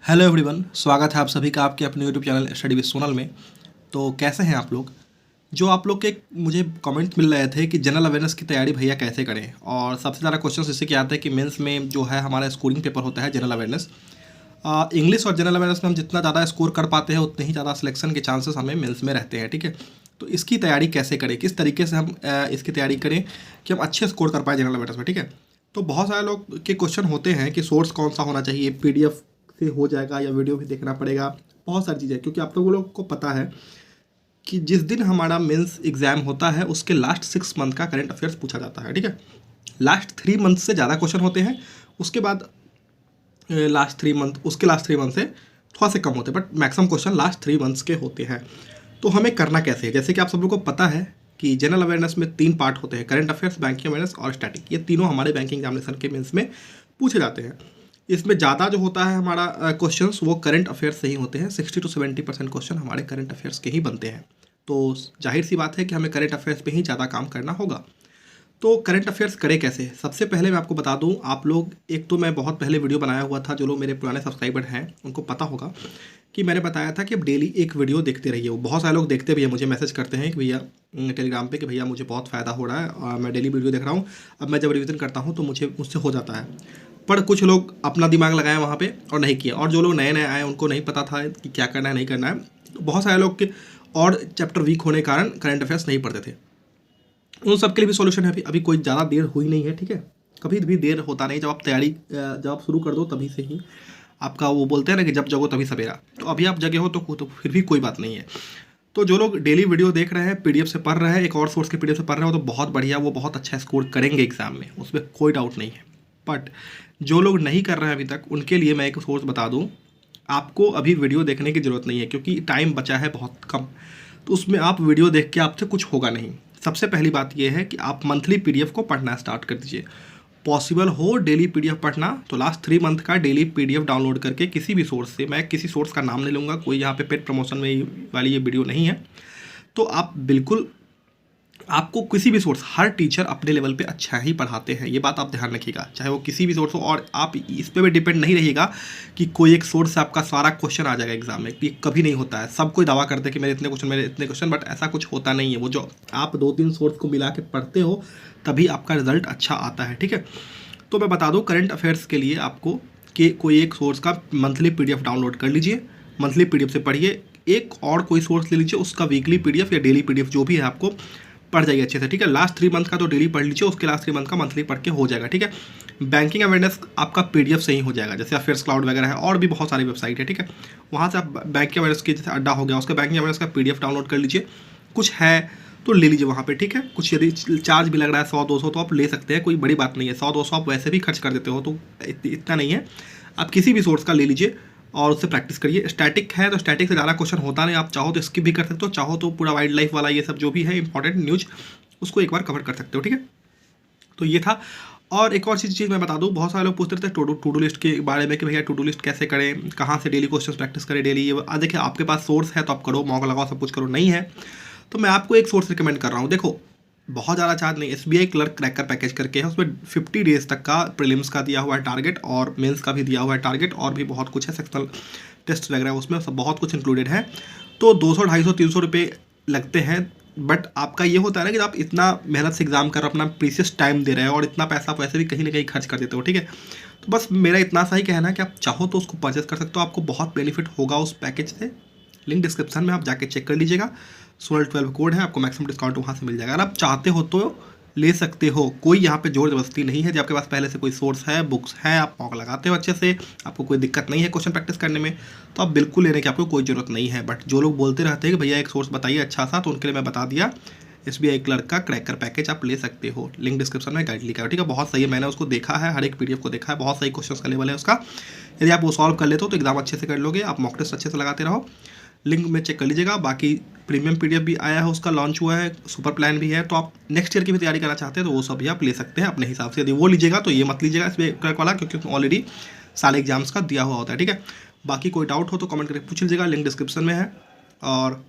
Hello everyone, स्वागत है आप सभी का आपके अपने YouTube channel study with Sonal में। तो कैसे हैं आप लोग? जो आप लोग के मुझे कमेंट मिल रहे थे कि जनरल अवेयरनेस की तैयारी भैया कैसे करें, और सबसे ज़्यादा क्वेश्चन इससे क्या आते हैं कि मेंस में जो है हमारा स्कोरिंग पेपर होता है जनरल अवेयरनेस। इंग्लिश और जनरल अवेयरनेस में हम जितना ज़्यादा स्कोर कर पाते हैं उतने ही ज़्यादा सिलेक्शन के चांसेस हमें मेंस में रहते हैं। ठीक है, तो इसकी तैयारी कैसे करें, किस तरीके से हम इसकी तैयारी करें कि हम अच्छे स्कोर कर पाए जनरल अवेयरनेस में। ठीक है, तो बहुत सारे लोग के क्वेश्चन होते हैं कि सोर्स कौन सा होना चाहिए, पीडीएफ से हो जाएगा या वीडियो भी देखना पड़ेगा, बहुत सारी चीज़ें। क्योंकि आप लोग को पता है कि जिस दिन हमारा मेंस एग्जाम होता है उसके लास्ट 6 मंथ का करंट अफेयर्स पूछा जाता है। ठीक है, लास्ट 3 मंथ से ज़्यादा क्वेश्चन होते हैं, उसके बाद लास्ट 3 मंथ से थोड़ा से कम होते हैं, but maximum question last 3 months के होते हैं। तो हमें करना कैसे है? जैसे कि आप सब लोग को पता है कि जनरल अवेयरनेस में 3 पार्ट होते हैं, करंट अफेयर्स, बैंकिंग अवेयरनेस और स्टैटिक। ये तीनों हमारे बैंकिंग एग्जामिनेशन के मेंस में पूछे जाते हैं। इसमें ज़्यादा जो होता है हमारा क्वेश्चंस वो करंट अफेयर्स से ही होते हैं। 60 to 70% क्वेश्चन हमारे करंट अफेयर्स के ही बनते हैं। तो जाहिर सी बात है कि हमें करंट अफेयर्स पे ही ज़्यादा काम करना होगा। तो करंट अफेयर्स करें कैसे? सबसे पहले मैं आपको बता दूं, आप लोग एक तो मैं बहुत पहले वीडियो बनाया हुआ था, जो लोग मेरे पुराने सब्सक्राइबर हैं उनको पता होगा कि मैंने बताया था कि अब डेली एक वीडियो देखते रहिए। वो बहुत सारे लोग देखते भी हैं, मुझे मैसेज करते हैं कि भैया टेलीग्राम पे कि भैया मुझे बहुत फ़ायदा हो रहा है और मैं डेली वीडियो देख रहा हूँ। अब मैं जब रिवीजन करता हूँ तो मुझसे हो जाता है। पर कुछ लोग अपना दिमाग लगाए वहाँ पे और नहीं किया, और जो लोग नए नए आए उनको नहीं पता था कि क्या करना है नहीं करना है। तो बहुत सारे लोग के और चैप्टर वीक होने के कारण करंट अफेयर्स नहीं पढ़ते थे। उन सब के लिए भी सॉल्यूशन है। अभी कोई ज़्यादा देर हुई नहीं है। ठीक है, कभी भी देर होता नहीं, जब आप तैयारी जब आप शुरू कर दो तभी से ही आपका वो बोलते हैं ना कि जब जगो तभी सवेरा। तो अभी आप जगह हो तो फिर भी कोई बात नहीं है। तो जो लोग डेली वीडियो देख रहे हैं, पीडीएफ से पढ़ रहे हैं, एक और सोर्स के पीडीएफ से पढ़ रहे हो, तो बहुत बढ़िया, वो बहुत अच्छा स्कोर करेंगे एग्जाम में, उसमें कोई डाउट नहीं है। बट जो लोग नहीं कर रहे हैं अभी तक, उनके लिए मैं एक सोर्स बता दूं। आपको अभी वीडियो देखने की ज़रूरत नहीं है क्योंकि टाइम बचा है बहुत कम। तो उसमें आप वीडियो देख के आपसे कुछ होगा नहीं। सबसे पहली बात यह है कि आप मंथली पीडीएफ को पढ़ना स्टार्ट कर दीजिए। पॉसिबल हो डेली पीडीएफ पढ़ना तो लास्ट 3 मंथ का डेली पीडीएफ डाउनलोड करके किसी भी सोर्स से, मैं किसी सोर्स का नाम नहीं लूँगा, कोई यहाँ पे पेड प्रमोशन में वाली ये वीडियो नहीं है। तो आप बिल्कुल, आपको किसी भी सोर्स, हर टीचर अपने लेवल पे अच्छा ही पढ़ाते हैं, ये बात आप ध्यान रखिएगा, चाहे वो किसी भी सोर्स हो। और आप इस पे भी डिपेंड नहीं रहिएगा कि कोई एक सोर्स से आपका सारा क्वेश्चन आ जाएगा एग्जाम में। ये कभी नहीं होता है। सब कोई दावा करते हैं कि मेरे इतने क्वेश्चन, बट ऐसा कुछ होता नहीं है। वो जो आप 2-3 सोर्स को मिला के पढ़ते हो तभी आपका रिजल्ट अच्छा आता है। ठीक है, तो मैं बता दूं, करंट अफेयर्स के लिए आपको कि कोई एक सोर्स का मंथली पीडीएफ डाउनलोड कर लीजिए, मंथली पीडीएफ से पढ़िए। एक और कोई सोर्स ले लीजिए, उसका वीकली पीडीएफ या डेली पीडीएफ जो भी है आपको पढ़ जाइए अच्छे से। ठीक है, लास्ट 3 मंथ का तो डेली पढ़ लीजिए, उसके लास्ट 3 मंथ का मंथली पढ़ के हो जाएगा। ठीक है, बैंकिंग अवेयरनेस आपका पीडीएफ से ही हो जाएगा, जैसे अफेयर्स क्लाउड वगैरह है, और भी बहुत सारी वेबसाइट है। ठीक है, वहाँ से आप बैंकिंग अवेयरनेस की, जैसे अड्डा हो गया, उसका बैंकिंग अवेयरनेस का पीडीएफ डाउनलोड कर लीजिए। कुछ है तो ले लीजिए वहाँ पे। ठीक है, कुछ यदि चार्ज भी लग रहा है 100-200 तो आप ले सकते हैं, कोई बड़ी बात नहीं है। 100-200 आप वैसे भी खर्च कर देते हो तो इतना नहीं है। आप किसी भी सोर्स का ले लीजिए और उससे प्रैक्टिस करिए। स्टैटिक है तो स्टैटिक से ज़्यादा क्वेश्चन होता नहीं, आप चाहो तो स्किप भी कर सकते हो, चाहो तो पूरा वाइल्ड लाइफ वाला ये सब जो भी है इंपॉर्टेंट न्यूज उसको एक बार कवर कर सकते हो। ठीक है, तो ये था। और एक और चीज़ मैं बता दूं, बहुत सारे लोग पूछते रहते हैं टू डू लिस्ट के बारे में कि भैया टू डू लिस्ट कैसे करें, कहाँ से डेली क्वेश्चन प्रैक्टिस करें डेली। ये देखिए, आपके पास सोर्स है तो आप करो, मौका लगाओ, सब कुछ करो। नहीं है तो मैं आपको एक सोर्स रिकमेंड कर रहा हूँ। देखो, बहुत ज़्यादा चार्ज नहीं, एसबीआई क्लर्क क्रैकर पैकेज करके है, उसमें 50 डेज तक का प्रीलिम्स का दिया हुआ है टारगेट, और मेंस का भी दिया हुआ है टारगेट, और भी बहुत कुछ है, सेक्शनल टेस्ट वगैरह, उसमें सब बहुत कुछ इंक्लूडेड है। तो 200, 250, 300 रुपये लगते हैं। बट आपका ये होता है ना कि आप इतना मेहनत से एग्जाम कर, अपना प्रीशियस टाइम दे रहे हो, और इतना पैसा आप वैसे भी कहीं ना कहीं खर्च कर देते हो। ठीक है, तो बस मेरा इतना सा ही कहना है कि आप चाहो तो उसको परचेस कर सकते हो, आपको बहुत बेनिफिट होगा उस पैकेज से। लिंक डिस्क्रिप्शन में आप जाके चेक कर लीजिएगा। सोनल 12 कोड है, आपको मैक्सिमम डिस्काउंट वहाँ से मिल जाएगा। अगर आप चाहते हो तो ले सकते हो, कोई यहाँ पे जोर जबरदस्ती नहीं है। जब आपके पास पहले से कोई सोर्स है, बुक्स है, आप मौका लगाते हो अच्छे से, आपको कोई दिक्कत नहीं है क्वेश्चन प्रैक्टिस करने में, तो आप बिल्कुल लेने की आपको कोई ज़रूरत नहीं है। बट जो लोग बोलते रहते हैं कि भैया एक सोर्स बताइए अच्छा सा, तो उनके लिए मैं बता दिया, एसबीआई क्लर्क का क्रैकर पैकेज आप ले सकते हो। लिंक डिस्क्रिप्शन में गाइड लिखा है। ठीक है, बहुत सही है, मैंने उसको देखा है, हर एक पीडीएफ को देखा है, बहुत सही क्वेश्चन का लेवल है उसका। यदि आप वो सॉल्व कर लेते हो तो एग्जाम अच्छे से कर लोगे। आप मॉक टेस्ट अच्छे से लगाते रहो, लिंक में चेक कर लीजिएगा। बाकी प्रीमियम पीडीएफ भी आया है, उसका लॉन्च हुआ है, सुपर प्लान भी है, तो आप नेक्स्ट ईयर की भी तैयारी करना चाहते हैं तो वो सब भी आप ले सकते हैं अपने हिसाब से। यदि वो लीजिएगा तो ये मत लीजिएगा एसबीआई क्लर्क वाला, क्योंकि उसमें ऑलरेडी सारे एग्जाम्स का दिया हुआ होता है। ठीक है, बाकी कोई डाउट हो तो कमेंट करके पूछ लीजिएगा, लिंक डिस्क्रिप्शन में है। और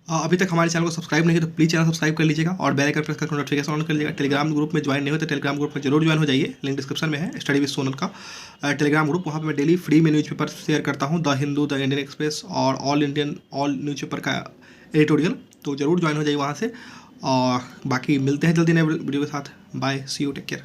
अभी तक हमारे चैनल को सब्सक्राइब नहीं किया तो प्लीज़ चैनल सब्सक्राइब कर लीजिएगा और बेल आइकन प्रेस करके नोटिफिकेशन ऑन कर लीजिएगा। टेलीग्राम ग्रुप में ज्वाइन नहीं हो तो टेलीग्राम ग्रुप में जरूर ज्वाइन हो जाइए, लिंक डिस्क्रिप्शन में है, स्टडी विद सोनल का टेलीग्राम ग्रुप। वहाँ पे मैं डेली फ्री में न्यूज़पेपर शेयर करता हूँ, the Hindu, the Indian express और ऑल न्यूज़पेपर का एडिटोरियल, तो जरूर ज्वाइन हो जाइए वहाँ से। और बाकी मिलते हैं जल्दी नए वीडियो के साथ। Bye, see you, take care.